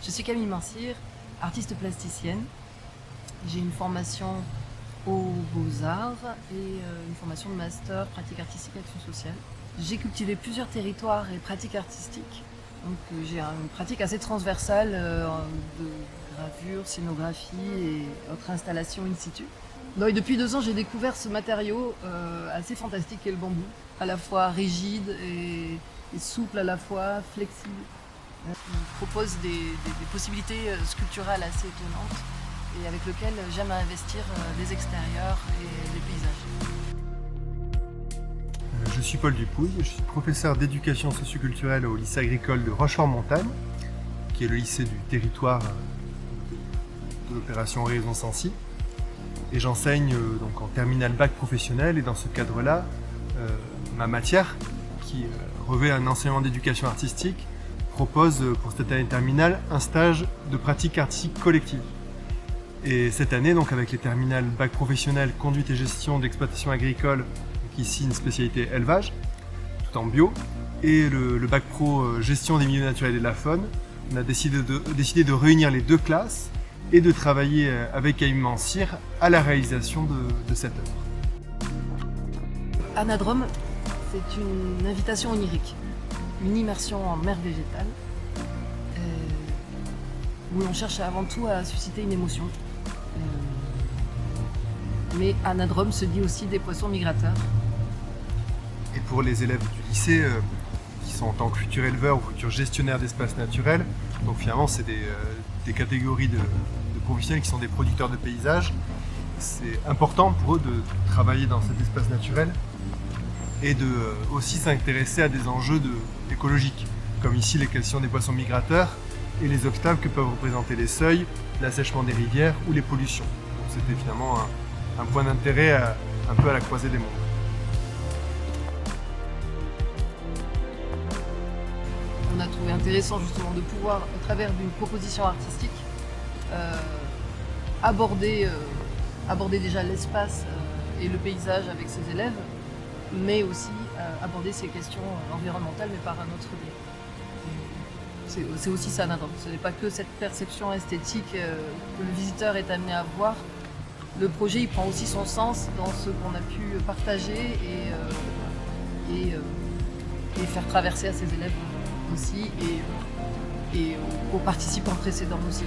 Je suis Camille Mincir, artiste plasticienne. J'ai une formation aux Beaux-Arts et une formation de master pratique artistique et action sociale. J'ai cultivé plusieurs territoires et pratiques artistiques. Donc j'ai une pratique assez transversale de gravure, scénographie et autres installations in situ. Donc, depuis 2 ans, j'ai découvert ce matériau assez fantastique qu'est le bambou, à la fois rigide et souple, à la fois flexible. Il propose des possibilités sculpturales assez étonnantes et avec lequel j'aime investir les extérieurs et les paysages. Je suis Paul Dupouille, je suis professeur d'éducation socioculturelle au lycée agricole de Rochefort-Montagne, qui est le lycée du territoire de l'opération Horizon Sensi. Et j'enseigne donc en terminale bac professionnel, et dans ce cadre-là, ma matière, qui revêt un enseignement d'éducation artistique, propose pour cette année terminale un stage de pratique artistique collective. Et cette année, donc avec les terminales bac professionnel conduite et gestion d'exploitation agricole, donc ici une spécialité élevage, tout en bio, et le bac pro gestion des milieux naturels et de la faune, on a décidé de réunir les 2 classes et de travailler avec Camille Mincir à la réalisation de cette œuvre. Anadrome, c'est une invitation onirique, une immersion en mer végétale, où l'on cherche avant tout à susciter une émotion. Mais anadrome se dit aussi des poissons migrateurs. Et pour les élèves du lycée, qui sont en tant que futurs éleveurs ou futurs gestionnaires d'espaces naturels, donc finalement c'est des catégories de professionnels qui sont des producteurs de paysages. C'est important pour eux de travailler dans cet espace naturel et de aussi s'intéresser à des enjeux écologiques, comme ici les questions des poissons migrateurs et les obstacles que peuvent représenter les seuils, l'assèchement des rivières ou les pollutions. Donc c'était finalement un point d'intérêt un peu à la croisée des mondes. On a trouvé intéressant justement de pouvoir, à travers d'une proposition artistique, aborder déjà l'espace et le paysage avec ses élèves, mais aussi aborder ces questions environnementales, mais par un autre biais. C'est aussi ça Anadrome. Ce n'est pas que cette perception esthétique que le visiteur est amené à voir. Le projet il prend aussi son sens dans ce qu'on a pu partager et faire traverser à ses élèves aussi et aux participants précédents aussi.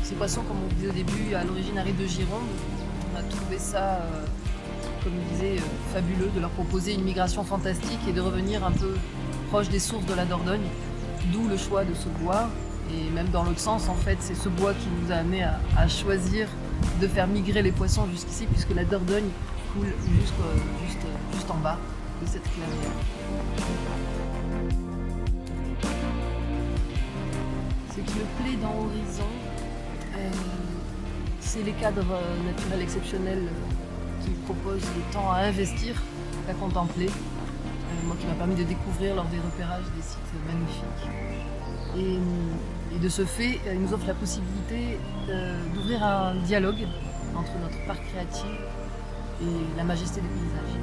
Ces poissons, comme on disait au début, à l'origine arrivent de Gironde. On a trouvé ça, comme je disais, fabuleux de leur proposer une migration fantastique et de revenir un peu proche des sources de la Dordogne, d'où le choix de ce bois. Et même dans l'autre sens, en fait, c'est ce bois qui nous a amené à choisir de faire migrer les poissons jusqu'ici, puisque la Dordogne coule juste en bas de cette clairière. Ce qui me plaît dans Horizon, c'est les cadres naturels exceptionnels qui proposent le temps à investir, à contempler. Moi qui m'a permis de découvrir lors des repérages des sites magnifiques. Et de ce fait, il nous offre la possibilité d'ouvrir un dialogue entre notre parc créatif et la majesté des paysages.